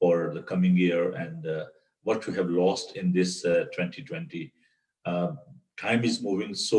for the coming year and what you have lost in this 2020. Time is moving so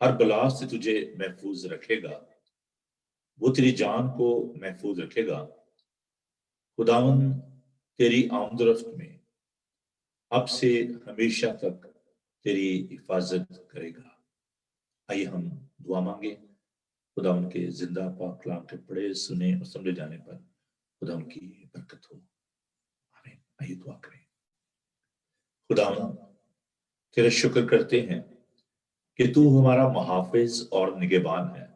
ہر بلا سے تجھے محفوظ رکھے گا، وہ تیری جان کو محفوظ رکھے گا۔ خداوند تیری آمد و رفت میں اب سے ہمیشہ تک تیری حفاظت کرے گا۔ آئیے ہم دعا مانگے۔ خداوند کے زندہ پاک کلام کے پڑھے سنے اور سمجھے جانے پر خداوند کی برکت ہو، آمین۔ آئیے دعا کریں۔ خداوند تیرا شکر کرتے ہیں کہ تو ہمارا محافظ اور نگہبان ہے۔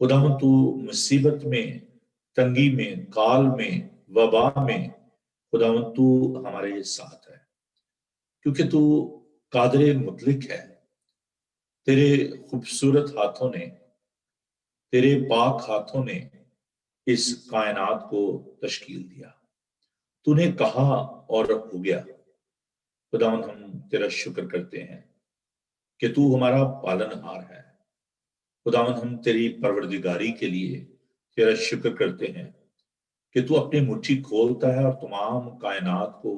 خداوند تو مصیبت میں، تنگی میں، کال میں، وبا میں خداوند تو ہمارے ساتھ ہے، کیونکہ تو قادر مطلق ہے۔ تیرے خوبصورت ہاتھوں نے، تیرے پاک ہاتھوں نے اس کائنات کو تشکیل دیا۔ تو نے کہا اور ہو گیا۔ خداوند ہم تیرا شکر کرتے ہیں کہ تو ہمارا پالنہار ہے۔ خداوند ہم تیری پروردگاری کے لیے تیرا شکر کرتے ہیں کہ تو اپنی مٹھی کھولتا ہے اور تمام کائنات کو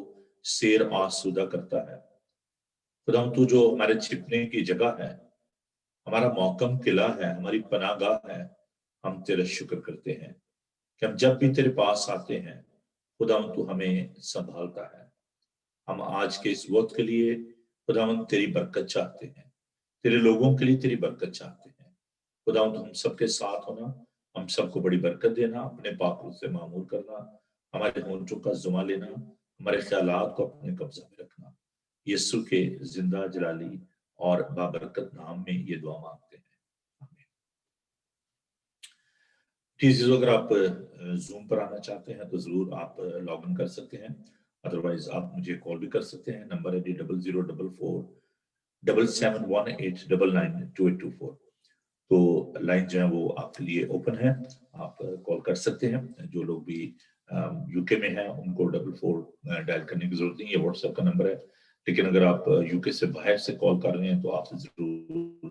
سیر آسودہ کرتا ہے۔ خداوند تو جو ہمارے چھپنے کی جگہ ہے، ہمارا محکم قلعہ ہے، ہماری پناہ گاہ ہے، ہم تیرا شکر کرتے ہیں کہ ہم جب بھی تیرے پاس آتے ہیں خداوند تو ہمیں سنبھالتا ہے۔ ہم آج کے اس وقت کے لیے خداوند تیری برکت چاہتے ہیں، تیرے لوگوں کے لیے تیری برکت چاہتے ہیں۔ خداوند ہم سب کے ساتھ ہونا، ہم سب کو بڑی برکت دینا، اپنے پاک روح سے معمور کرنا، ہمارے ہونٹوں کا زما لینا، ہمارے خیالات کو اپنے قبضہ میں رکھنا۔ یسوع کے زندہ جلالی اور بابرکت نام میں یہ دعا مانگتے ہیں، آمین۔ ٹھیک ہے، اگر آپ زوم پر آنا چاہتے ہیں تو ضرور آپ لاگ ان کر سکتے ہیں، ادروائز آپ مجھے کال بھی کر سکتے ہیں۔ نمبر ہے 0044 7718992824۔ تو لائن جو ہے وہ آپ کے لیے اوپن ہے، آپ کال کر سکتے ہیں۔ جو لوگ بھی یو کے میں ہیں ان کو 44 ڈائل کرنے کی ضرورت نہیں، یہ واٹس ایپ کا نمبر ہے۔ لیکن اگر آپ یو کے سے باہر سے کال کر رہے ہیں تو آپ ضرور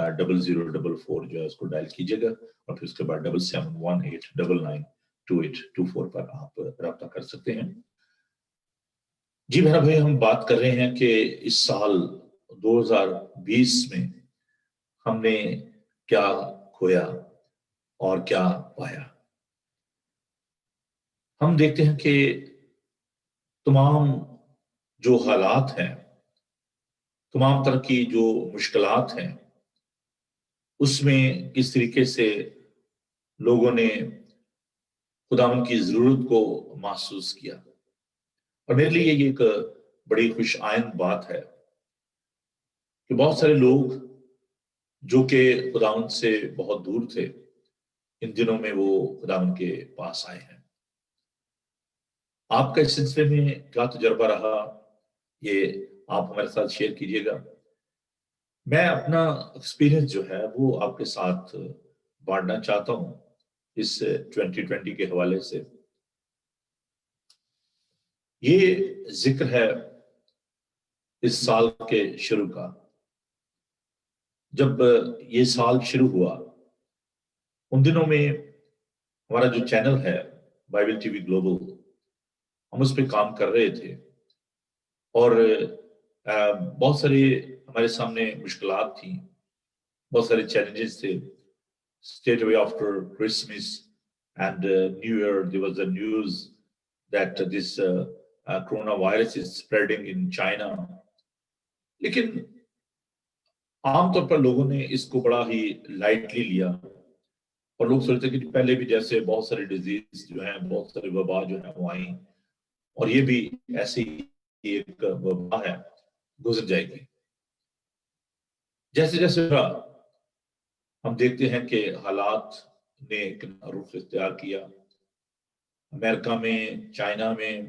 0044 جو ہے اس کو ڈائل کیجیے گا، اور پھر اس کے بعد 7718992824 پر آپ رابطہ کر سکتے ہیں۔ جی میرا بھائی، ہم بات کر رہے ہیں کہ اس سال 2020 میں ہم نے کیا کھویا اور کیا پایا۔ ہم دیکھتے ہیں کہ تمام جو حالات ہیں، تمام طرح کی جو مشکلات ہیں، اس میں کس طریقے سے لوگوں نے خداوند کی ضرورت کو محسوس کیا۔ اور میرے لیے یہ ایک بڑی خوش آئند بات ہے کہ بہت سارے لوگ جو کہ خداوند سے بہت دور تھے، ان دنوں میں وہ خداوند کے پاس آئے ہیں۔ آپ کا اس سلسلے میں کیا تجربہ رہا، یہ آپ ہمارے ساتھ شیئر کیجیے گا۔ میں اپنا ایکسپیرینس جو ہے وہ آپ کے ساتھ بانٹنا چاہتا ہوں اس 2020 کے حوالے سے۔ یہ ذکر ہے اس سال کے شروع کا۔ جب یہ سال شروع ہوا، ان دنوں میں ہمارا جو چینل ہے بائبل ٹی وی گلوبل، ہم اس پہ کام کر رہے تھے، اور بہت سارے ہمارے سامنے مشکلات تھیں، بہت سارے چیلنجز تھے۔ Straight away after Christmas and New Year, there was a news that this coronavirus is spreading in China. لیکن عام طور پر لوگوں نے اس کو بڑا ہی لائٹلی لیا، اور لوگ سوچتے کہ پہلے بھی جیسے بہت سارے ڈیزیز جو ہیں، بہت سارے وبا جو ہیں وہ آئیں، اور یہ بھی ایسی ایک وبا ہے، گزر جائے گی۔ جیسے جیسے ہم دیکھتے ہیں کہ حالات نے ایک رخ اختیار کیا، امریکہ میں، چائنا میں،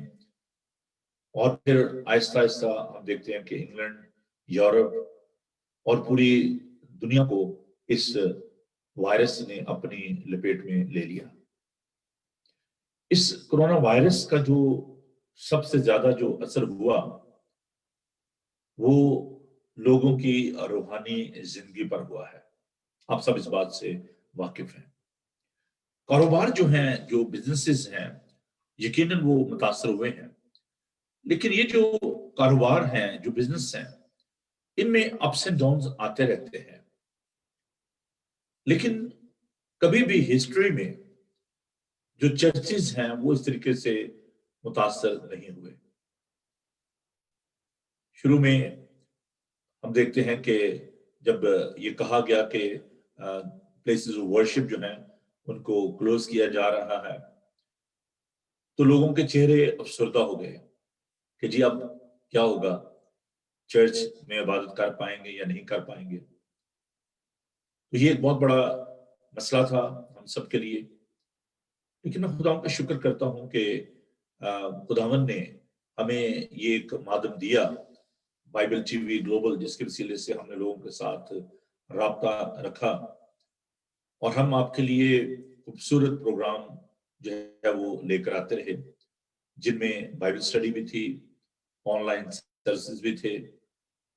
اور پھر آہستہ آہستہ ہم دیکھتے ہیں کہ انگلینڈ، یورپ اور پوری دنیا کو اس وائرس نے اپنی لپیٹ میں لے لیا۔ اس کرونا وائرس کا جو سب سے زیادہ جو اثر ہوا وہ لوگوں کی روحانی زندگی پر ہوا ہے۔ آپ سب اس بات سے واقف ہیں۔ کاروبار جو ہیں، جو بزنسز ہیں، یقیناً وہ متاثر ہوئے ہیں، لیکن یہ جو کاروبار ہیں، جو بزنس ہیں، ان میں اپس اینڈ ڈاؤنز آتے رہتے ہیں، لیکن کبھی بھی ہسٹری میں جو چرچز ہیں وہ اس طریقے سے متاثر نہیں ہوئے۔ شروع میں ہم دیکھتے ہیں کہ جب یہ کہا گیا کہ پلیسز آف ورشپ جو ہیں ان کو کلوز کیا جا رہا ہے، تو لوگوں کے چہرے افسردہ ہو گئے کہ جی اب کیا ہوگا، چرچ میں عبادت کر پائیں گے یا نہیں کر پائیں گے۔ تو یہ ایک بہت بڑا مسئلہ تھا ہم سب کے لیے، لیکن میں خدا کا شکر کرتا ہوں کہ خداوند نے ہمیں یہ ایک مادم دیا، بائبل ٹی وی گلوبل، جس کے وسیلے سے ہم نے لوگوں کے ساتھ رابطہ رکھا، اور ہم آپ کے لیے خوبصورت پروگرام جو ہے وہ لے کر آتے رہے، جن میں بائبل اسٹڈی بھی تھی، آن لائن سروسز بھی تھے،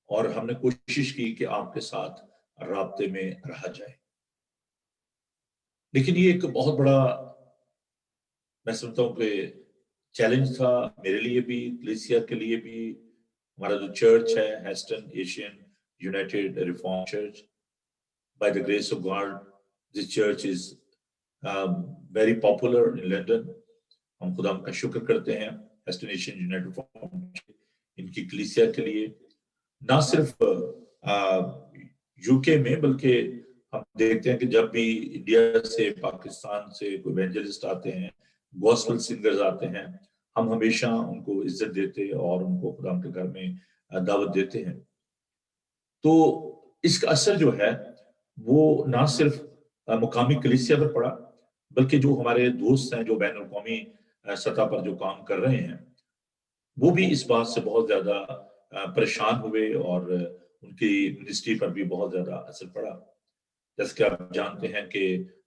اور ہم نے کوشش کی کہ آپ کے ساتھ رابطے میں رہا جائے۔ لیکن یہ ایک بہت بڑا، میں سمجھتا ہوں کہ چیلنج تھا میرے لیے بھی، کلیسیا کے لیے بھی۔ ہمارا جو چرچ ہے Heston Asian United Reform Church, by the grace of God this church is very popular in London. ہم خدا کا شکر کرتے ہیں ہیسٹن ایشین یونائٹیڈ ریفارم ان کی کلیسیا کے لیے، نہ صرف یو کے میں، بلکہ ہم دیکھتے ہیں کہ جب بھی انڈیا سے، پاکستان سے کوئی ایونجلسٹ آتے ہیں، گوسپل سنگرز آتے ہیں، ہم ہمیشہ ان کو عزت دیتے اور ان کو خدا کے گھر میں دعوت دیتے ہیں۔ تو اس کا اثر جو ہے وہ نہ صرف مقامی کلیسیا پر پڑا، بلکہ جو ہمارے دوست ہیں جو بین الاقوامی سطح پر جو کام کر رہے ہیں، وہ بھی اس بات سے بہت زیادہ پریشان ہوئے، اور ان کی منسٹری پر بھی بہت زیادہ اثر پڑا۔ جیسے کہ آپ جانتے ہیں کہ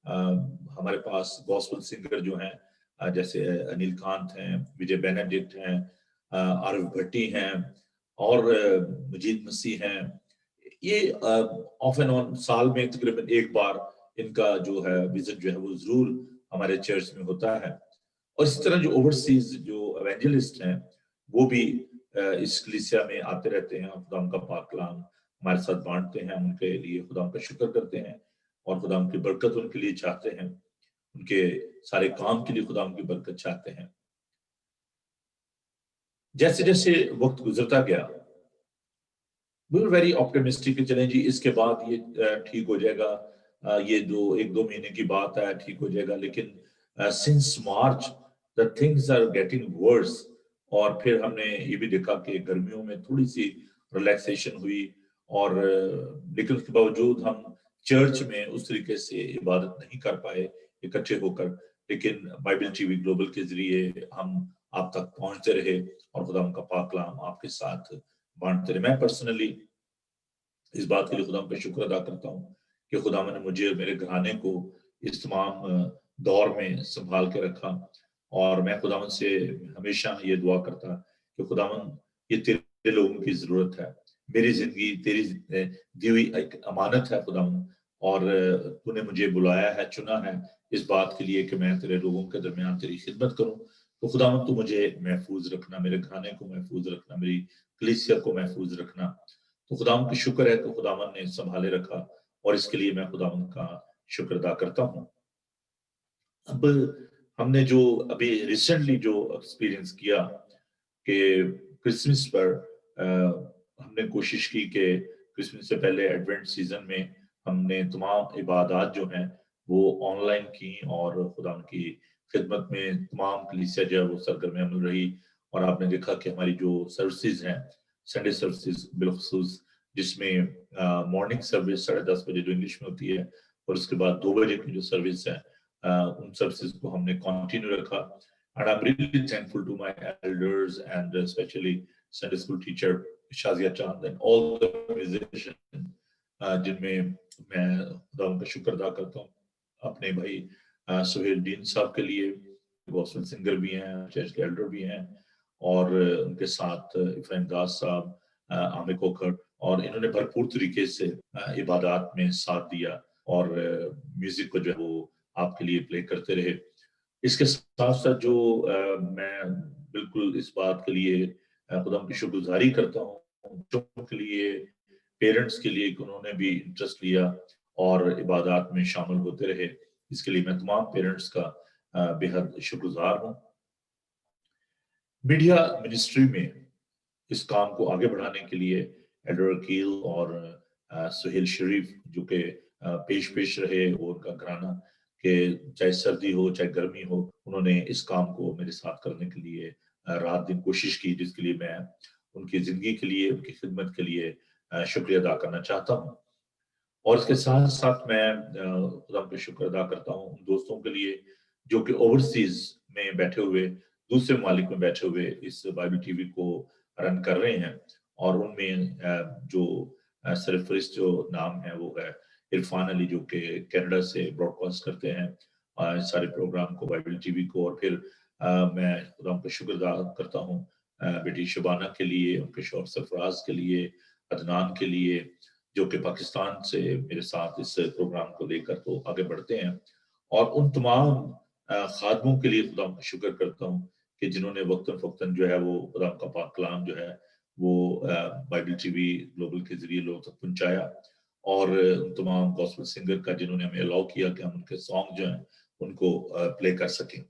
ہمارے پاس گوسپل سنگر جو ہیں جیسے انیل کانت ہیں، وجے بینیڈکٹ ہیں، عارف بھٹی ہیں، اور مجید مسیح ہیں، یہ آف اینڈ آن سال میں تقریباً ایک بار ان کا جو ہے وزٹ جو ہے وہ ضرور ہمارے چرچ میں ہوتا ہے۔ اور اسی طرح جو اوورسیز جو ایونجلسٹ ہیں وہ بھی اس کلیسیا میں آتے رہتے ہیں، خدا کا پاک کلام ہمارے ساتھ بانٹتے ہیں، ان کے لیے خدا کا شکر کرتے ہیں، اور خدا کی برکت ان کے لیے چاہتے ہیں، ان کے سارے کام کے لیے خدا کی برکت چاہتے ہیں۔ جیسے جیسے وقت گزرتا گیا، we were very optimistic کہ چلیں جی اس کے بعد یہ ٹھیک ہو جائے گا، یہ ایک دو مہینے کی بات ہے، ٹھیک ہو جائے گا۔ لیکن since March the things are getting worse، اور پھر ہم نے یہ بھی دیکھا کہ گرمیوں میں تھوڑی سی ریلیکسیشن ہوئی، اور لیکن اس کے باوجود ہم چرچ میں اس طریقے سے عبادت نہیں کر پائے اکٹھے ہو کر، لیکن بائبل ٹی وی گلوبل کے ذریعے ہم آپ تک پہنچتے رہے، اور خدا کا پاک کلام آپ کے ساتھ بانٹتے رہے۔ میں پرسنلی اس بات کے لیے خدا کا شکر ادا کرتا ہوں کہ خدا نے مجھے اور میرے گھرانے کو اس تمام دور میں سنبھال کے رکھا، اور میں خداوند سے ہمیشہ یہ دعا کرتا کہ خداوند یہ تیرے لوگوں کی ضرورت ہے، میری زندگی تیری دی ہوئی ایک امانت ہے خداوند، اور تو نے مجھے بلایا ہے، چنا ہے اس بات کے لیے کہ میں تیرے لوگوں کے درمیان تیری خدمت کروں۔ تو خداوند تو مجھے محفوظ رکھنا، میرے گھرانے کو محفوظ رکھنا، میری کلیسیا کو محفوظ رکھنا۔ تو خداوند کی شکر ہے کہ خداوند نے سنبھالے رکھا، اور اس کے لیے میں خداوند کا شکر ادا کرتا ہوں۔ اب ہم نے جو ابھی ریسنٹلی جو ایکسپیرینس کیا کہ کرسمس پر ہم نے کوشش کی کہ کرسمس سے پہلے ایڈوینٹ سیزن میں ہم نے تمام عبادات جو ہیں وہ آن لائن کی، اور خدا کی خدمت میں تمام کلیسیا جو ہے وہ سرگرم عمل رہی۔ اور آپ نے دیکھا کہ ہماری جو سروسز ہیں، سنڈے سروسز بالخصوص، جس میں مارننگ سروس 10:30 بجے جو انگلش میں ہوتی ہے، اور اس کے بعد 2 بجے کی جو سروس ہے، ان سروسز کو ہم نے کنٹینیو رکھا۔ And I'm really thankful to my elders and especially Sunday school teacher Shazia Chand and all the musicians جن میں میں خدا ان کا شکر ادا کرتا ہوں، اپنے بھائی سہیل دین صاحب کے لیے، گوسپل سنگر بھی ہیں، چرچ کے ایلڈر بھی ہیں، اور ان کے ساتھ افرایم داس صاحب، عامر کوکھڑ، اور انہوں نے بھرپور طریقے سے عبادات میں ساتھ دیا، اور میوزک کو جو ہے وہ آپ کے لیے پلے کرتے رہے۔ اس کے ساتھ ساتھ جو میں بالکل اس بات کے لیے خدا کی شکر گزاری کرتا ہوں کے لیے پیرنٹس کے لیے کہ انہوں نے بھی انٹرسٹ لیا اور عبادات میں شامل ہوتے رہے. اس کے لیے میں تمام پیرنٹس کا بے حد شکر گزار ہوں. میڈیا منسٹری میں اس کام کو آگے بڑھانے کے لیے ایڈر وکیل اور سہیل شریف جو کہ پیش رہے اور ان کا گھرانہ کہ چاہے سردی ہو چاہے گرمی ہو انہوں نے اس کام کو میرے ساتھ کرنے کے لیے رات دن کوشش کی, جس کے لیے میں ان کی زندگی کے لیے ان کی خدمت کے لیے شکریہ ادا کرنا چاہتا ہوں. اور اس کے ساتھ ساتھ میں خدا کا شکر ادا کرتا ہوں ان دوستوں کے لیے جو کہ اوورسیز میں بیٹھے ہوئے دوسرے ممالک میں بیٹھے ہوئے اس بائبل ٹی وی کو رن کر رہے ہیں, اور ان میں جو سرفرست جو نام ہے وہ ہے عرفان علی جو کہ کینیڈا سے براڈ کاسٹ کرتے ہیں سارے پروگرام کو بائبل ٹی وی کو. اور پھر میں خدا کا شکر ادا کرتا ہوں بیٹی شبانہ کے لیے, ان کے شوہر سرفراز کے لیے, عدنان کے لیے جو کہ پاکستان سے میرے ساتھ اس پروگرام کو لے کر تو آگے بڑھتے ہیں, اور ان تمام خادموں کے لیے خدا کا شکر کرتا ہوں کہ جنہوں نے وقتاً فوقتاً جو ہے وہ خدا کا پاک کلام جو ہے وہ بائبل ٹی وی گلوبل کے ذریعے لوگوں تک پہنچایا, اور ان تمام گوسپل سنگر کا جنہوں نے ہمیں الاؤ کیا کہ ہم ان کے سانگ جو ہیں ان کو پلے کر سکیں.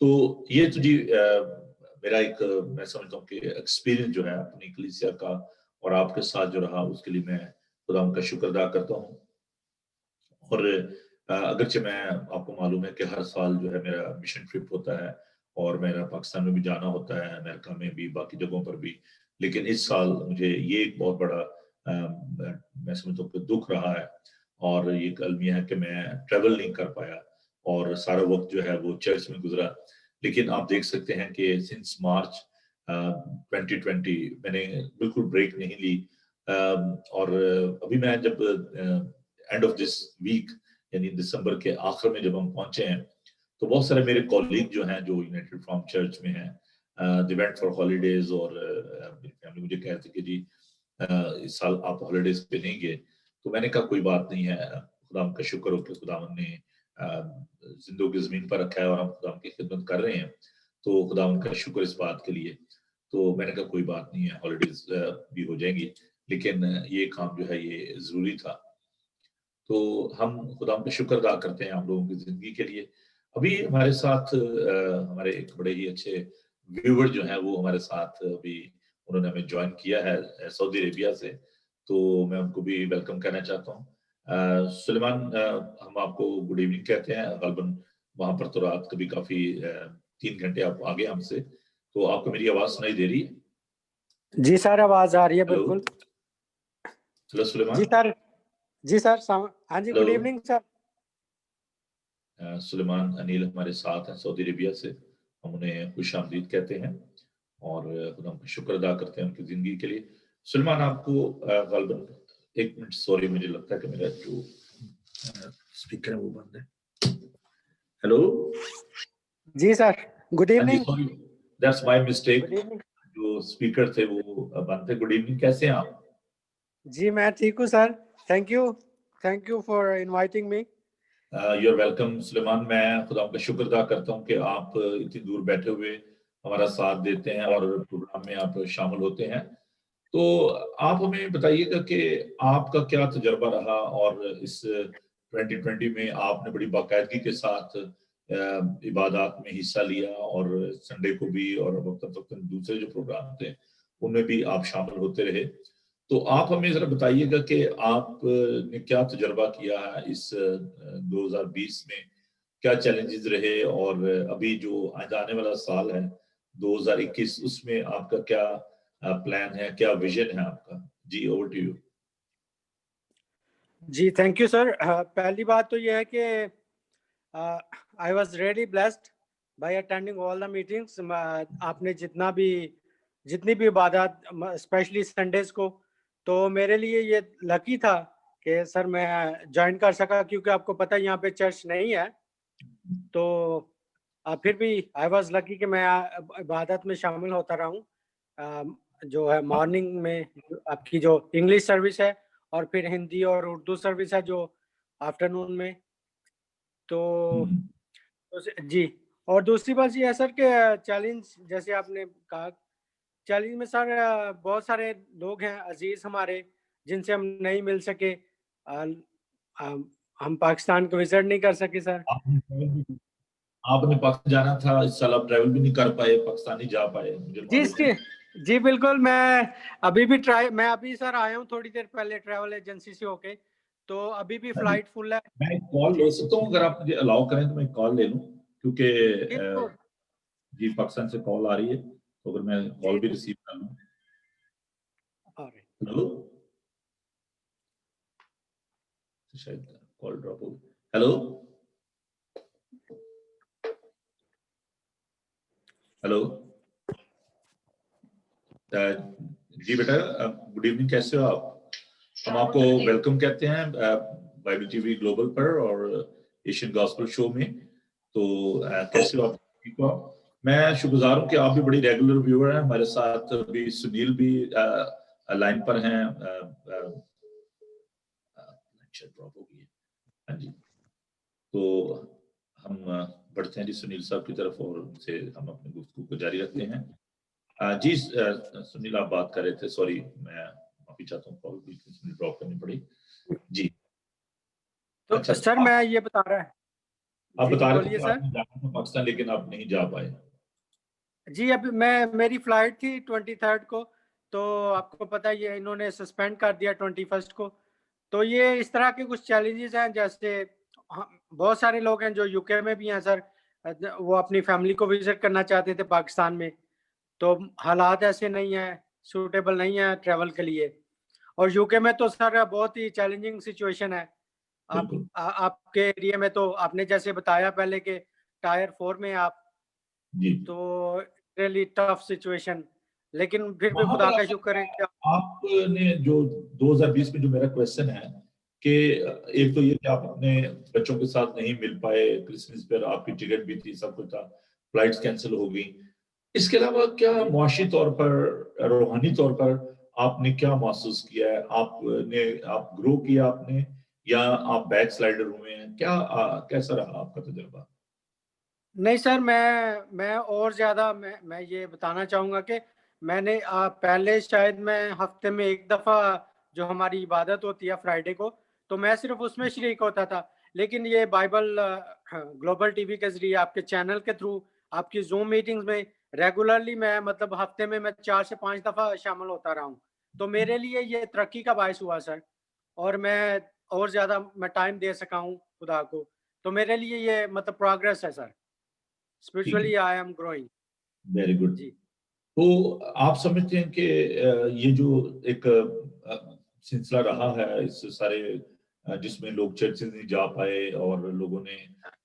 تو یہ تو جی میرا ایک میں سمجھتا ہوں کہ ایکسپیرینس جو ہے اپنی کلیسیا کا اور آپ کے ساتھ جو رہا اس کے لیے میں خدا کا شکر ادا کرتا ہوں. اور اگرچہ میں آپ کو معلوم ہے کہ ہر سال جو ہے میرا مشن ٹرپ ہوتا ہے اور میرا پاکستان میں بھی جانا ہوتا ہے, امریکہ میں بھی, باقی جگہوں پر بھی, لیکن اس سال مجھے یہ ایک بہت بڑا میں سمجھتا ہوں کہ دکھ رہا ہے, اور یہ ایک المیہ ہے کہ میں ٹریول نہیں کر پایا اور سارا وقت جو ہے وہ چرچ میں گزرا. لیکن آپ دیکھ سکتے ہیں کہ سنس مارچ 2020 میں نے بالکل بریک نہیں لی, اور ابھی میں جب اینڈ آف دس ویک یعنی دسمبر کے آخر میں جب ہم پہنچے ہیں تو بہت سارے میرے کولیگ جو ہیں جو یونائٹڈ فرام چرچ میں ہیں دی وینٹ فار ہالیڈیز, اور میری فیملی مجھے کہتے کہ جی اس سال آپ ہالیڈیز پہ نہیں گئے. تو میں نے کہا کوئی بات نہیں ہے, خدا کا شکر ہو کہ خدا نے زندوں کی زمین پر رکھا ہے اور ہم خدا کی خدمت کر رہے ہیں, تو خدا ان کا شکر اس بات کے لیے. تو میں نے کہا کوئی بات نہیں ہے, ہالیڈیز بھی ہو جائیں گی, لیکن یہ کام جو ہے یہ ضروری تھا. تو ہم خدا کا شکر ادا کرتے ہیں ہم لوگوں کی زندگی کے لیے. ابھی ہمارے ساتھ ہمارے ایک بڑے ہی اچھے ویور جو ہیں وہ ہمارے ساتھ ابھی انہوں نے ہمیں جوائن کیا ہے سعودی عربیہ سے, تو میں ان کو بھی ویلکم کہنا چاہتا ہوں. سلیمان ہم آپ کو گڈ ایوننگ کہتے ہیں, غالباً وہاں پر تو رات کبھی کافی 3 گھنٹے آپ آگے ہم سے, تو آپ کو میری آواز سنائی دے رہی ہے؟ جی سر آواز آ رہی ہے بالکل. ہلو سلیمان. جی سر ہاں جی گڈ ایوننگ سر. سلیمان انیل ہمارے ساتھ ہیں سعودی عربیہ سے, ہم انہیں خوش آمدید کہتے ہیں اور خدا کا شکر ادا کرتے ہیں ان کی زندگی کے لیے. سلیمان آپ کو غالباً 1 منٹ, سوری مجھے لگتا ہے کہ میرا جو اسپیکر ہے وہ بند ہے. ہیلو جی sir good evening. Sorry that's my mistake, جو اسپیکر تھے وہ بند تھے. گڈ ایوننگ, کیسے ہیں آپ؟ جی میں ٹھیک ہوں sir, thank you for inviting me. You are welcome Suleman. میں خدا کا شکر ادا کرتا ہوں کہ آپ اتنی دور بیٹھے ہوئے ہمارا ساتھ دیتے ہیں اور پروگرام میں آپ شامل ہوتے ہیں. تو آپ ہمیں بتائیے گا کہ آپ کا کیا تجربہ رہا, اور اس 2020 میں آپ نے بڑی باقاعدگی کے ساتھ عبادات میں حصہ لیا, اور سنڈے کو بھی, اور وقتاً دوسرے جو پروگرام تھے ان میں بھی آپ شامل ہوتے رہے. تو آپ ہمیں ذرا بتائیے گا کہ آپ نے کیا تجربہ کیا اس 2020 میں, کیا چیلنجز رہے, اور ابھی جو آنے والا سال ہے 2021 اس میں آپ کا کیا پلان ہے, کیا ویژن ہے آپ کا؟ جی اوور ٹو یو. جی تھینک یو سر. پہلی بات تو یہ ہے کہ I was really blessed by attending all the meetings. آپ نے جتنی بھی عبادات اسپیشلی سنڈیز کو, تو میرے لیے یہ لکی تھا کہ سر میں جوائن کر سکا, کیونکہ آپ کو پتہ یہاں پہ چرچ نہیں ہے. تو پھر بھی آئی واز لکی کہ میں عبادت میں شامل ہوتا رہا ہوں, جو ہے مارننگ میں آپ کی جو انگلش سروس ہے, اور پھر ہندی اور اردو سروس ہے جو آفٹرنون میں. تو جی, اور دوسری بات یہ ہے سر کہ چیلنج جیسے آپ نے کہا, چیلنج میں سر بہت سارے لوگ ہیں عزیز ہمارے جن سے ہم نہیں مل سکے. ہم پاکستان کو وزٹ نہیں کر سکے سر. آپ نے پاکستان جانا تھا اس سال، آپ ٹریول بھی نہیں کر پائے، پاکستان نہیں جا پائے، مجھے معلوم ہے. جی بالکل. میں ابھی بھی میں ابھی سر آیا ہوں تھوڑی دیر پہلے ٹریول ایجنسی سے ہو کے, تو ابھی بھی فلائٹ فل ہے. میں کال لے سکتا ہوں اگر آپ مجھے الاؤ کریں تو میں کال لے لوں، کیونکہ جی پاکستان سے کال آ رہی ہے، تو اگر میں کال بھی ریسیو کر لوں. ہلو، شاید کال ڈراپ ہو گئی. ہلو ہلو جی بیٹا، گڈ ایوننگ، کیسے ہو آپ؟ ہم آپ کو ویلکم کہتے ہیں بائبل ٹی وی گلوبل پر اور ایشین گاسپل شو میں. تو کیسے ہو آپ؟ ٹھیک ہو آپ؟ میں شکر گزار ہوں کہ آپ بھی بڑی ریگولر ویور ہیں. ہمارے ساتھ ابھی سنیل بھی لائن پر ہیں. ڈراپ ہو گئی ہے. ہاں جی، تو ہم بڑھتے ہیں جی سنیل صاحب کی طرف اور ان سے ہم اپنی گفتگو کو جاری رکھتے ہیں. جی سنیل آپ بات کر رہے تھے، سوری میں معافی چاہتا ہوں، کال بالکل ڈراپ کرنی پڑی. جی تو اچھا سر میں یہ بتا رہا ہے، آپ بتا رہے تھے بولیے کہ سر. آپ نے جانا تھا پاکستان لیکن آپ نہیں جا پائے. جی ابھی میری فلائٹ تھی 23 کو، تو آپ کو پتہ یہ انہوں نے سسپینڈ کر دیا 21 کو. تو یہ اس طرح کے کچھ چیلنجز ہیں، جیسے بہت سارے لوگ ہیں جو یو کے میں بھی ہیں سر، وہ اپنی فیملی کو وزٹ کرنا چاہتے تھے پاکستان میں، تو حالات ایسے نہیں ہیں، سوٹیبل نہیں ہیں ٹریول کے لیے. اور یو کے میں تو سر بہت ہی چیلنجنگ سچویشن ہے. آپ کے ایریے میں تو آپ نے جیسے بتایا پہلے کہ ٹائر 4 میں آپ، تو ریلی ٹف سچویشن، لیکن پھر بھی خدا کا شکر ہے. آپ نے جو 2020 میں جو میرا کویسچن ہے کہ ایک تو یہ کہ آپ اپنے بچوں کے ساتھ نہیں مل پائے کرسمس پر، آپ کی ٹکٹ بھی تھی، سب کچھ تھا، فلائٹس کینسل ہو گئی. اس کے علاوہ کیا معاشی طور پر، روحانی طور پر آپ نے کیا محسوس کیا ہے؟ آپ گرو کیا آپ نے، یا آپ بیک سلائڈر ہوئے ہیں؟ کیسا رہا آپ کا تجربہ؟ نہیں سر، میں اور زیادہ میں یہ بتانا چاہوں گا کہ میں نے پہلے شاید میں ہفتے میں ایک دفعہ جو ہماری عبادت ہوتی ہے فرائیڈے کو، تو میں صرف اس میں شریک ہوتا تھا. لیکن یہ بائبل گلوبل ٹی وی کے ذریعے، آپ کے چینل کے تھرو، آپ کی زوم میٹنگز میں ریگولرلی میں مطلب ہفتے میں 4 سے 5 دفعہ شامل ہوتا رہا ہوں. تو میرے لیے یہ ترقی کا باعث ہوا سر، اور میں اور زیادہ میں ٹائم دے سکا ہوں خدا کو. تو میرے لیے یہ مطلب پروگریس ہے sir. Spiritually I am growing. Very good. جی تو آپ سمجھتے ہیں کہ یہ جو ایک سلسلہ رہا ہے اس سارے جس میں لوگ چرچز نہیں جا پائے اور لوگوں نے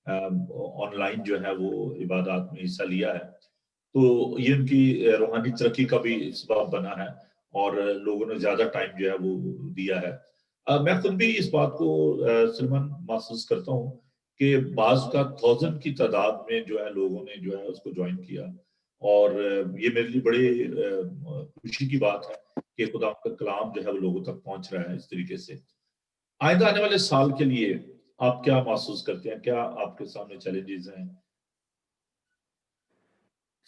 آن لائن جو ہے وہ عبادات میں حصہ لیا ہے، تو یہ ان کی روحانی ترقی کا بھی سبب بنا ہے اور لوگوں نے زیادہ ٹائم جو ہے وہ دیا ہے. میں خود بھی اس بات کو سلمان محسوس کرتا ہوں کہ بعض کا 1000 کی تعداد میں جو ہے لوگوں نے جو ہے اس کو جوائن کیا، اور یہ میرے لیے بڑے خوشی کی بات ہے کہ خدا کا کلام جو ہے وہ لوگوں تک پہنچ رہا ہے اس طریقے سے. آئندہ آنے والے سال کے لیے آپ کیا محسوس کرتے ہیں؟ کیا آپ کے سامنے چیلنجز ہیں؟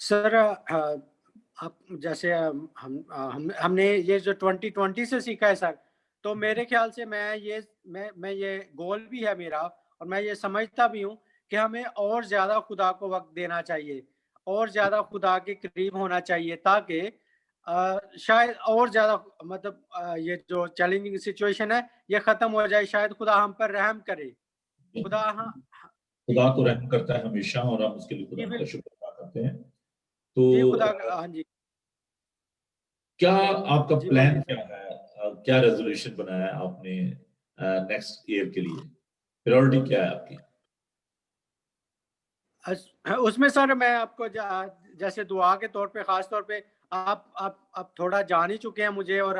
سر آپ جیسے ہم نے یہ جو 2020 سے سیکھا ہے سر، تو میرے خیال سے میں یہ گول بھی ہے میرا، اور میں یہ سمجھتا بھی ہوں کہ ہمیں اور زیادہ خدا کو وقت دینا چاہیے، اور زیادہ خدا کے قریب ہونا چاہیے، تاکہ شاید اور زیادہ مطلب یہ جو چیلنجنگ سچویشن ہے یہ ختم ہو جائے. شاید خدا ہم پر رحم کرے. خدا تو رحم کرتا ہے ہمیشہ، اور ہم اس کے لیے خدا کا شکر ادا کرتے ہیں. تو ہاں جی، کیا آپ کا جی پلان بولیے. کیا ہے؟ کیا ریزولوشن بنایا ہے آپ نے نیکسٹ ایئر کے لیے؟ پریورٹی کیا ہے آپ کی؟ اس میں سر میں آپ کو جیسے دعا کے طور پہ، خاص طور پہ آپ تھوڑا جان ہی چکے ہیں مجھے، اور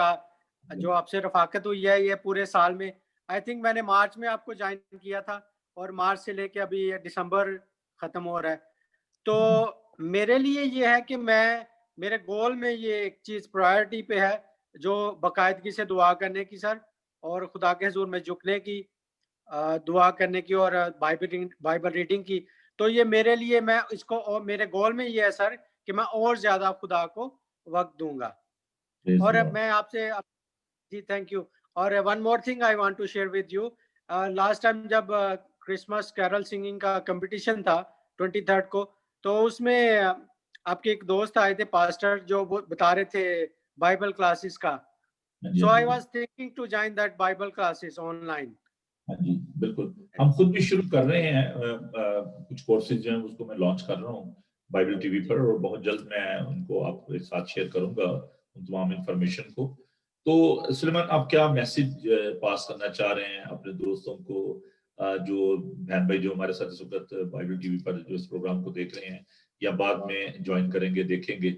جو آپ سے رفاقت ہوئی ہے یہ پورے سال میں، آئی تھنک میں نے مارچ میں آپ کو جوائن کیا تھا، اور مارچ سے لے کے ابھی دسمبر ختم ہو رہا ہے. تو میرے لیے یہ ہے کہ میرے گول میں یہ ایک چیز پرائرٹی پہ ہے، جو باقاعدگی سے دعا کرنے کی سر، اور خدا کے حضور میں جھکنے کی، دعا کرنے کی، اور بائبل ریڈنگ کی. تو یہ میرے لیے، میں اس کو، میرے گول میں یہ ہے سر کہ میں اور زیادہ خدا کو وقت دوں گا. اور میں آپ سے، جی تھینک یو، اور one more thing I want to share with you, last time جب کرسمس کیرل سنگنگ کا کمپٹیشن تھا 23rd کو, تو اس میں آپ کے ایک دوست آئے تھے پاسٹر, جو بتا رہے تھے بائبل کلاسز کا. So I was thinking to join that Bible classes online. ہاں جی بالکل, ہم خود بھی شروع کر رہے ہیں کچھ کورسز جو ہیں اس کو میں لانچ کر رہا ہوں بائبل ٹی وی پر, اور بہت جلد میں ان کو آپ کے ساتھ شیئر کروں گا ان تمام انفارمیشن کو. تو سلیمان, آپ کیا میسج پاس کرنا چاہ رہے ہیں اپنے دوستوں کو, جو بہن بھائی جو ہمارے ساتھ اس وقت بائبل ٹی وی پر جو اس پروگرام کو دیکھ رہے ہیں یا بعد میں جوائن کریں گے دیکھیں گے,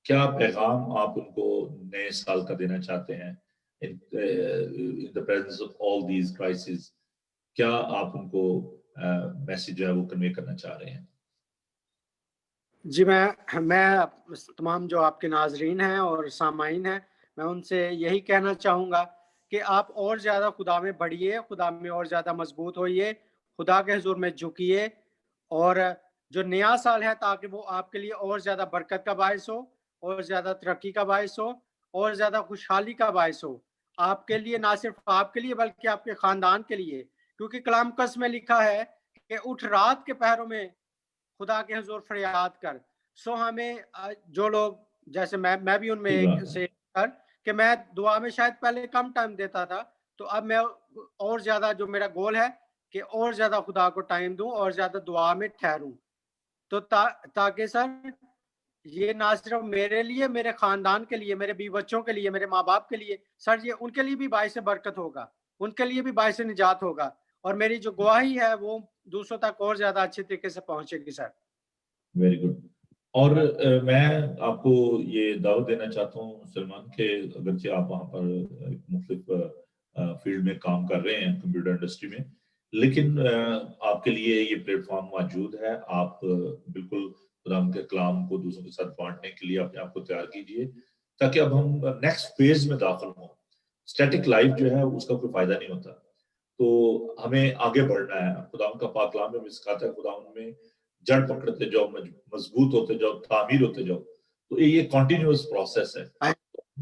کیا پیغام آپ ان کو نئے سال کا دینا چاہتے ہیں in the presence of all these crises, کیا آپ ان کو میسج جو ہے وہ کنوے کرنا چاہ رہے ہیں؟ جی میں تمام جو آپ کے ناظرین ہیں اور سامعین ہیں, میں ان سے یہی کہنا چاہوں گا کہ آپ اور زیادہ خدا میں بڑھیے, خدا میں اور زیادہ مضبوط ہوئیے, خدا کے حضور میں جھکیے, اور جو نیا سال ہے تاکہ وہ آپ کے لیے اور زیادہ برکت کا باعث ہو, اور زیادہ ترقی کا باعث ہو, اور زیادہ خوشحالی کا باعث ہو, آپ کے لیے, نہ صرف آپ کے لیے بلکہ آپ کے خاندان کے لیے. کیونکہ کلام مقدس میں لکھا ہے کہ اٹھ رات کے پہروں میں خدا کے حضور فریاد کر. سو ہمیں جو لوگ, جیسے میں بھی ان میں سے کہ میں دعا میں شاید پہلے کم ٹائم دیتا تھا, تو اب میں اور زیادہ, جو میرا گول ہے کہ اور زیادہ خدا کو ٹائم دوں اور زیادہ دعا میں ٹھہروں, تو تاکہ سر یہ نہ صرف میرے لیے, میرے خاندان کے لیے, میرے بیوی بچوں کے لیے, میرے ماں باپ کے لیے سر, یہ ان کے لیے بھی باعث برکت ہوگا, ان کے لیے بھی باعث نجات ہوگا, اور میری جو گواہی ہے وہ دوسروں تک اور زیادہ اچھے طریقے سے پہنچے گی سر. Very good. اور میں آپ کو یہ دعوت دینا چاہتا ہوں سلمان کہ اگرچہ آپ وہاں پر مختلف فیلڈ میں کام کر رہے ہیں کمپیوٹر انڈسٹری میں, لیکن آپ کے لیے یہ پلیٹ فارم موجود ہے. آپ بالکل خدا کے کلام کو دوسروں کے ساتھ بانٹنے کے لیے اپنے آپ کو تیار کیجیے, تاکہ اب ہم نیکسٹ فیز میں داخل ہوں. اسٹیٹک لائف جو ہے اس کا کوئی فائدہ نہیں ہوتا, تو ہمیں آگے بڑھنا ہے. خدا کا پاک کلام میں سکھاتا ہے خدا میں جڑ پکڑتے جاؤ, مضبوط ہوتے جاؤ, تعمیر ہوتے جاؤ. تو یہ کنٹینیوس پروسیس ہے,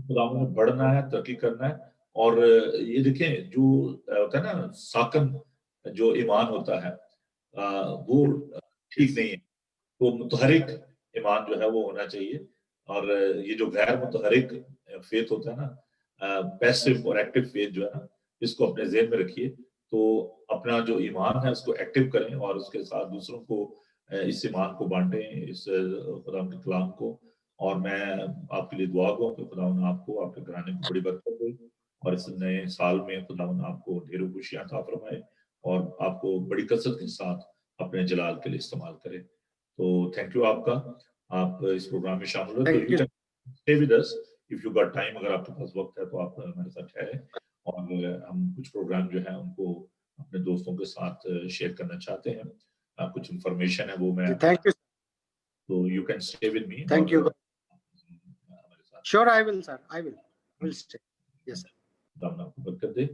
خدا میں بڑھنا ہے, ترقی کرنا ہے. اور یہ دیکھیں جو ہوتا ہے نا ساکن جو ایمان ہوتا ہے وہ ٹھیک نہیں ہے, تو متحرک ایمان جو ہے وہ ہونا چاہیے. اور یہ جو غیر متحرک فیتھ ہوتا ہے نا, پیسو اور ایکٹیو فیتھ جو ہے نا, اس کو اپنے ذہن میں رکھیے. تو اپنا جو ایمان ہے اس کو ایکٹیو کریں, اور اس کے ساتھ دوسروں کو اس ایمان کو بانٹیں, اس خدا کے کلام کو. اور میں آپ کے لیے دعا دوں کہ خدا آپ کو, آپ کے گھرانے کو بڑی برکت دے, اور اس نئے سال میں خدا آپ کو ڈھیروں خوشیاں عطا فرمائے, اور آپ کو بڑی کثرت کے ساتھ اپنے جلال کے لیے استعمال کرے. تو تھینک یو آپ کا, آپ اس پروگرام میں شامل ہوئے. تو you can stay with us if you got time, اگر آپ کے پاس وقت ہے تو آپ ہمارے ساتھ ٹھہریں, اور ہم کچھ پروگرام جو ہیں ان کو اپنے دوستوں کے ساتھ شیئر کرنا چاہتے ہیں. کچھ انفارمیشن ہے وہ میں, تو you can stay with me. Thank you. Sure I will sir, I will stay. Yes sir. خدا آپ کو برکت دے.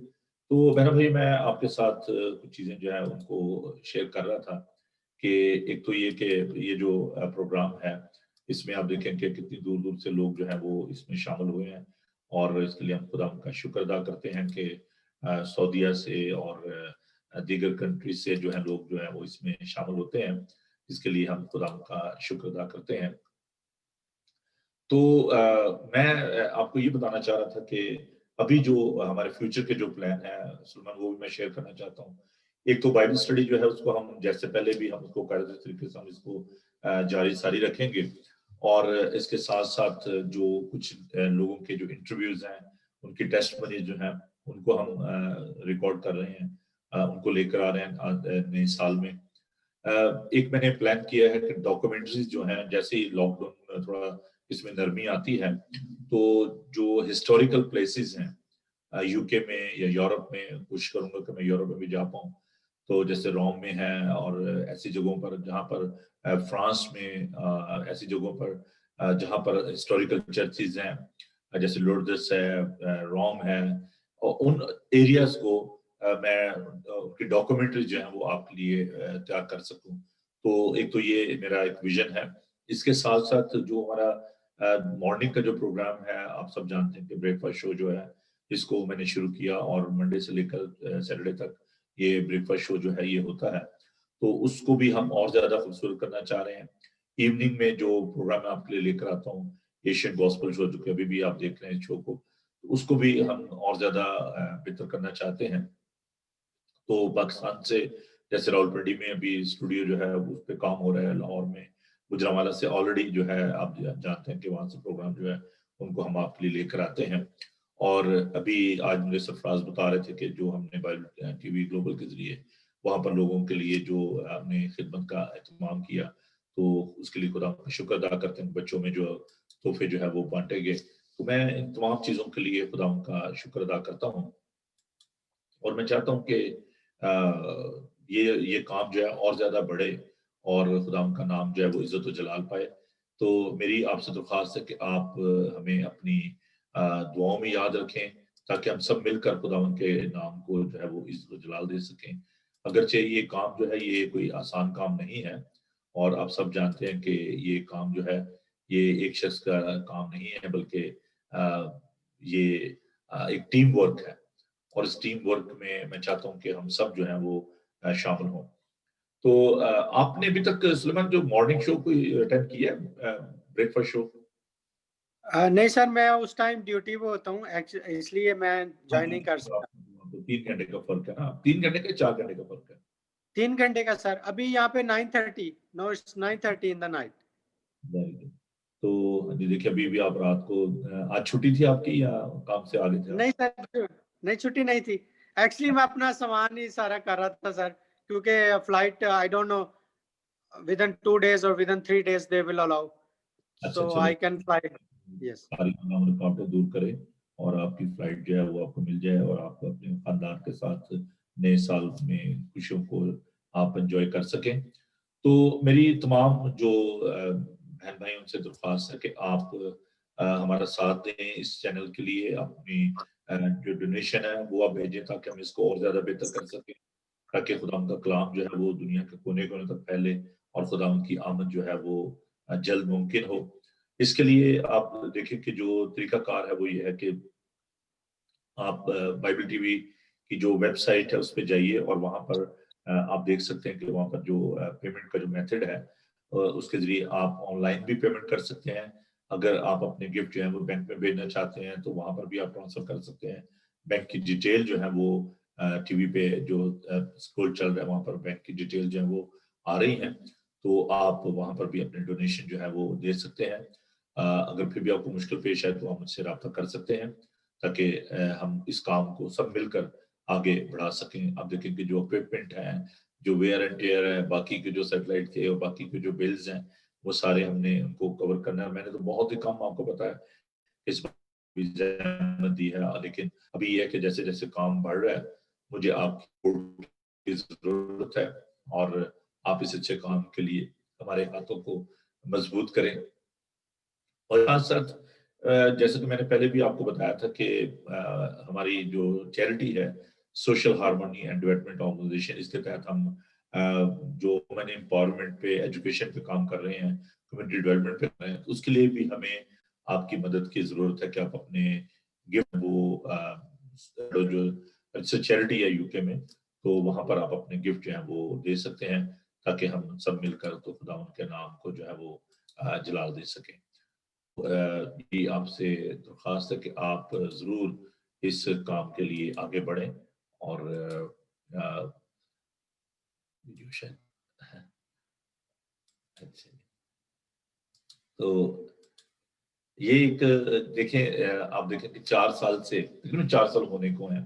تو میرا بھائی, میں آپ کے ساتھ کچھ چیزیں جو ہے ان کو شیئر کر رہا تھا کہ ایک تو یہ کہ یہ جو پروگرام ہے اس میں آپ دیکھیں کہ کتنی دور دور سے لوگ جو ہیں وہ اس میں شامل ہوئے ہیں, اور اس کے لیے ہم خدا کا شکر ادا کرتے ہیں کہ سعودیہ سے اور دیگر کنٹریز سے جو ہے لوگ جو ہیں وہ اس میں شامل ہوتے ہیں, اس کے لیے ہم خدا کا شکر ادا کرتے ہیں. تو میں آپ کو یہ بتانا چاہ رہا تھا کہ ابھی جو ہمارے فیوچر کے جو پلان ہیں سلمان, وہ بھی میں شیئر کرنا چاہتا ہوں. ایک تو بائبل اسٹڈی جو ہے اس کو ہم جیسے پہلے بھی ہم اس کو قاعدے طریقے سے ہم اس کو جاری ساری رکھیں گے, اور اس کے ساتھ ساتھ جو کچھ لوگوں کے جو انٹرویوز ہیں ان کی ٹیسٹ منیز جو ہیں ان کو ہم ریکارڈ کر رہے ہیں, ان کو لے کر آ رہے ہیں نئے سال میں. ایک میں نے پلان کیا ہے کہ ڈاکومنٹریز جو ہیں, جیسے ہی لاک ڈاؤن تھوڑا اس میں نرمی آتی ہے, تو جو ہسٹوریکل پلیسز ہیں یو کے میں یا یورپ میں, کوشش کروں گا کہ میں یورپ میں بھی جا پاؤں. تو جیسے روم میں ہے, اور ایسی جگہوں پر جہاں پر فرانس میں, ایسی جگہوں پر جہاں پر ہسٹوریکل چرچز ہیں, جیسے لوردس ہے, روم ہے, اور ان ایریاز کو میں ان کی ڈاکومنٹری جو ہیں وہ آپ کے لیے تیار کر سکوں. تو ایک تو یہ میرا ایک ویژن ہے. اس کے ساتھ ساتھ جو ہمارا مارننگ کا جو پروگرام ہے, آپ سب جانتے ہیں کہ بریک فاسٹ شو جو ہے اس کو میں نے شروع کیا اور منڈے سے لے کر سیٹرڈے تک یہ بریک فاسٹ شو جو ہے یہ ہوتا ہے، تو اس کو بھی ہم اور زیادہ خوبصورت کرنا چاہ رہے ہیں۔ ایوننگ میں جو پروگرام میں آپ کے لیے لے کر آتا ہوں، ایشین گاسپل شو، جو کہ ابھی بھی آپ دیکھ رہے ہیں شو کو، اس کو بھی ہم اور زیادہ بہتر کرنا چاہتے ہیں۔ تو پاکستان سے جیسے راولپنڈی میں ابھی اسٹوڈیو جو ہے اس پہ کام ہو رہا ہے، لاہور میں گجرانوالہ سے آلریڈی جو ہے آپ جانتے ہیں کہ وہاں سے پروگرام جو ہے ان کو ہم آپ کے لیے لے کر آتے ہیں۔ اور ابھی آج مجھے سرفراز بتا رہے تھے کہ جو ہم نے بائبل ٹی وی گلوبل کے ذریعے وہاں پر لوگوں کے لیے جو ہم نے خدمت کا اہتمام کیا، تو اس کے لیے خدا کا شکر ادا کرتے ہیں۔ بچوں میں جو تحفے جو ہے وہ بانٹے گئے، تو میں ان تمام چیزوں کے لیے خدا کا شکر ادا کرتا ہوں، اور میں چاہتا ہوں کہ یہ کام جو ہے اور زیادہ بڑھے اور خدا کا نام جو ہے وہ عزت و جلال پائے۔ تو میری آپ سے درخواست ہے کہ آپ ہمیں اپنی دعاؤں میں یاد رکھیں، تاکہ ہم سب مل کر خدا کے نام کو جو ہے وہ عزت و جلال دے سکیں۔ اگرچہ یہ کام جو ہے یہ کوئی آسان کام نہیں ہے، اور آپ سب جانتے ہیں کہ یہ کام جو ہے یہ ایک شخص کا کام نہیں ہے، بلکہ یہ ایک ٹیم ورک ہے، اور اس ٹیم ورک میں میں چاہتا ہوں کہ ہم سب جو ہیں وہ شامل ہوں۔ تو آپ نے ابھی تک سلیمان جو مارننگ شو کوئی اٹینڈ کیا ہے، بریک فاسٹ شو؟ نہیں سر، میں اس ٹائم ڈیوٹی پہ ہوتا ہوں، اس لیے میں جوائن نہیں کر سکتا۔ 3 گھنٹے کا فرق ہے نا، 3 گھنٹے کا 4 گھنٹے کا فرق ہے؟ 3 گھنٹے کا سر، ابھی یہاں پہ 9:30 نو 9:30 ان دا نائٹ۔ تو جی دیکھیے ابھی بھی آپ رات کو، آج چھٹی تھی آپ کی یا کام سے آگے تھے؟ نہیں سر، نہیں چھٹی نہیں تھی، ایکچولی میں اپنا سامان ہی سارا کر رہا تھا سر، کیونکہ flight I don't know within 2 days اور within 3 days they will allow, so I can fly. Yes, ساری تمام رکاوٹیں دور کرے اور آپ کی فلائٹ جو ہے وہ آپ کو مل جائے، اور آپ اپنے خاندان کے ساتھ نئے سال میں خوشیوں کو آپ انجوائے کر سکیں۔ تو میری تمام جو بہن بھائی ان سے درخواست ہے کہ آپ ہمارا ساتھ دیں اس چینل کے لیے، اپنی جو ڈونیشن ہے وہ آپ بھیجیں، تاکہ ہم اس کو اور زیادہ بہتر کر سکیں، تاکہ خدا ان کا کلام جو ہے وہ دنیا کے کونے کونے تک پھیلے، اور خدا ان کی آمد جو ہے وہ جلد ممکن ہو۔ اس کے لیے آپ دیکھیں کہ جو طریقہ کار ہے وہ یہ ہے کہ آپ بائبل ٹی وی کی جو ویب سائٹ ہے اس پہ جائیے، اور وہاں پر آپ دیکھ سکتے ہیں کہ وہاں پر جو پیمنٹ کا جو میتھڈ ہے اس کے ذریعے آپ آن لائن بھی پیمنٹ کر سکتے ہیں۔ اگر آپ اپنے گفٹ جو ہے وہ بینک میں بھیجنا چاہتے ہیں تو وہاں پر بھی آپ ٹرانسفر کر سکتے ہیں۔ بینک کی ڈیٹیل جو ہے وہ ٹی وی پہ جو اسکرول چل رہا ہے وہاں پر بینک کی ڈیٹیل جو ہے وہ آ رہی ہیں، تو آپ وہاں پر بھی اپنے ڈونیشن جو ہے وہ دے سکتے ہیں۔ اگر پھر بھی آپ کو مشکل پیش آئے تو آپ مجھ سے رابطہ کر سکتے ہیں، تاکہ ہم اس کام کو سب مل کر آگے بڑھا سکیں۔ آپ دیکھیں کہ جو اکوپمنٹ ہیں، جو ویئر اینڈ ٹیئر ہے، باقی کے جو سیٹلائٹ کے اور باقی کے جو بلز ہیں، وہ سارے ہم نے ان کو کور کرنا ہے۔ میں نے تو بہت ہی کم آپ کو بتایا اس بھی زحمت دی ہے، لیکن ابھی یہ ہے کہ جیسے جیسے کام بڑھ رہا ہے مجھے آپ کی ضرورت ہے، اور آپ اس اچھے کام کے لیے ہمارے ہاتھوں کو مضبوط کریں۔ اور ساتھ ساتھ جیسے کہ میں نے پہلے بھی آپ کو بتایا تھا کہ ہماری جو چیریٹی ہے social harmony and development organisation, اس کے تحت ہم جو وومن امپاورمنٹ پہ، ایجوکیشن پہ کام کر رہے ہیں، کمیونٹی ڈیولپمنٹ پہ کر رہے ہیں، اس کے لیے بھی ہمیں آپ کی مدد کی ضرورت ہے کہ آپ اپنے گفٹ وہ جو چیریٹی ہے یو کے میں، تو وہاں پر آپ اپنے گفٹ جو ہیں وہ دے سکتے ہیں، تاکہ ہم سب مل کر تو خدا ان کے نام کو جو ہے وہ جلال دے سکیں۔ یہ آپ سے درخواست ہے کہ آپ ضرور اس کام کے لیے آگے بڑھیں، اور تو یہ ایک دیکھیں، آپ دیکھیں کہ 4 سال سے تقریباً 4 سال ہونے کو ہیں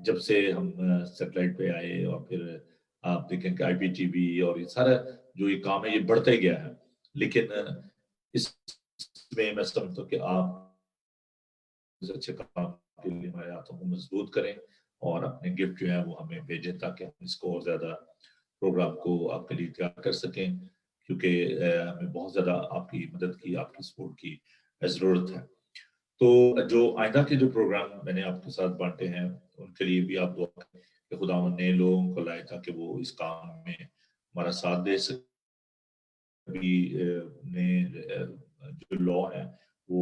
جب سے ہم سیٹلائٹ پہ آئے، اور پھر آپ دیکھیں کہ آئی پی ٹی وی اور یہ سارا جو یہ کام ہے یہ بڑھتا ہی گیا ہے، لیکن اس میں سمجھتا ہوں کہ آپ اس اچھے کام کے لیے ہمارے ہاتھوں کو مضبوط کریں، اور اپنے گفٹ جو ہیں وہ ہمیں بھیجیں، تاکہ ہم اس کو اور زیادہ پروگرام کو آپ کے لیے تیار کر سکیں، کیونکہ ہمیں بہت زیادہ آپ کی مدد کی، آپ کی سپورٹ کی ضرورت ہے۔ تو جو آئندہ کے جو پروگرام میں نے آپ کے ساتھ بانٹے ہیں ان کے لیے بھی آپ دعا کریں کہ خدا نئے لوگوں کو لائے، تاکہ وہ اس کام میں ہمارا ساتھ دے سکے۔ ابھی جو لا ہے وہ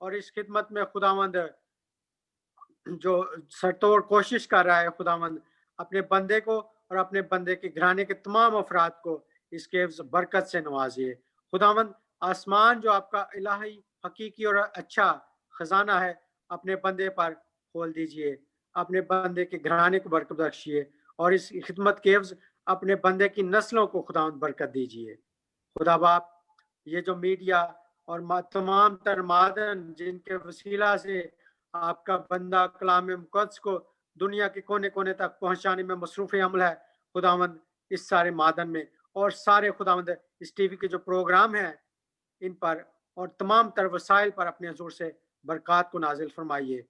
اور اس خدمت میں خداوند جو سرتوڑ کوشش کر رہا ہے خداوند اپنے بندے کو اور اپنے بندے کے گھرانے کے تمام افراد کو اس کے برکت سے نوازیے خداوند آسمان جو آپ کا الہی حقیقی اور اچھا خزانہ ہے اپنے بندے پر کھول دیجئے اپنے بندے کے گھرانے کو برکت بخشیے اور اس خدمت کے عوض اپنے بندے کی نسلوں کو خداوند برکت دیجئے خدا باپ یہ جو میڈیا اور تمام تر معدن جن کے وسیلہ سے آپ کا بندہ کلام مقدس کو دنیا کے کونے کونے تک پہنچانے میں مصروف عمل ہے خداوند اس سارے معدن میں اور سارے خداوند اس ٹی وی کے جو پروگرام ہیں ان پر اور تمام تر وسائل پر اپنے حضور سے برکات کو نازل فرمائیے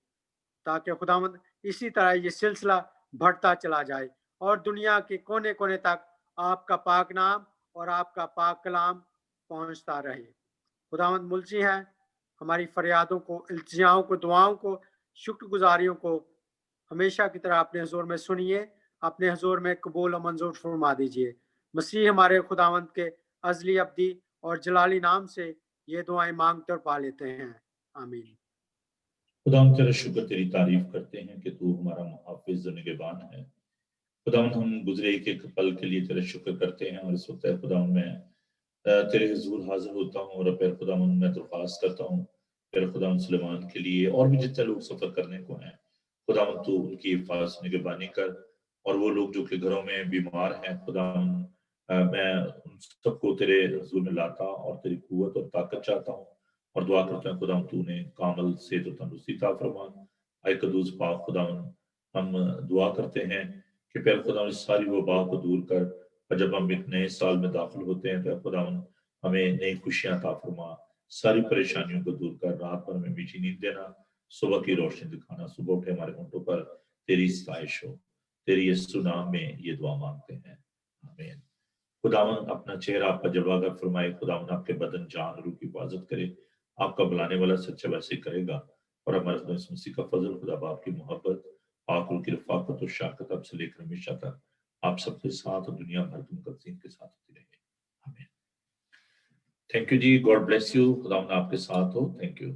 تاکہ خداوند اسی طرح یہ سلسلہ بڑھتا چلا جائے اور دنیا کے کونے کونے تک آپ کا پاک نام اور آپ کا پاک کلام پہنچتا رہے خداوند ملچی ہیں ہماری فریادوں کو التجاؤں کو دعاؤں کو شکر گزاریوں کو ہمیشہ کی طرح اپنے حضور میں سنیے اپنے حضور میں قبول و منظور فرما دیجیے مسیح ہمارے خداوند کے ازلی ابدی اور جلالی نام سے یہ دعائیں مانگتے اور پا لیتے ہیں آمین خدا ہم تیرا شکر تیری تعریف کرتے ہیں کہ تو ہمارا محافظ و نگہبان ہے خدا ہم گزرے ایک ایک پل کے لیے تیرا شکر کرتے ہیں اور اس وقت خدا میں تیرے حضور حاضر ہوتا ہوں اور پھر خدا میں درخواست کرتا ہوں پھر خدا سلیمان کے لیے اور بھی جتنے لوگ سفر کرنے کو ہیں خدا تو ان کی حفاظت نگہبانی کر اور وہ لوگ جو کہ گھروں میں بیمار ہیں خدا میں ان سب کو تیرے حضور میں لاتا اور تیری قوت اور طاقت چاہتا ہوں اور دعا کرتا ہوں خدا تو نے کامل صحت و تندرستی عطا فرما اے قدوس پاک خدا ہم دعا کرتے ہیں کہ پھر خدا اس ساری وبا کو دور کر اور جب ہم ایک نئے سال میں داخل ہوتے ہیں تو خدا ہمیں نئی خوشیاں عطا فرما ساری پریشانیوں کو دور کر رات پر ہمیں میٹھی نیند دینا صبح کی روشنی دکھانا صبح اٹھے ہمارے ہونٹوں پر تیری ستائش ہو تیری یسوع نام میں یہ دعا مانگتے ہیں آمین خداوند اپنا چہرہ آپ کا جلوہ گر فرمائے خداوند آپ کے بدن جان روح کی حفاظت کرے آپ کا بلانے والا سچا ویسے کرے گا اور ہمارے خدا یسوع مسیح کا فضل خدا باپ کی محبت پاک روح کی رفاقت اور شفقت اب سے لے کر ہمیشہ تک آپ سب کے ساتھ اور دنیا بھر کے مقدسین کے ساتھ ہوتی رہے آمین تھینک یو جی گاڈ بلیس یو خداوند آپ کے ساتھ ہو تھینک یو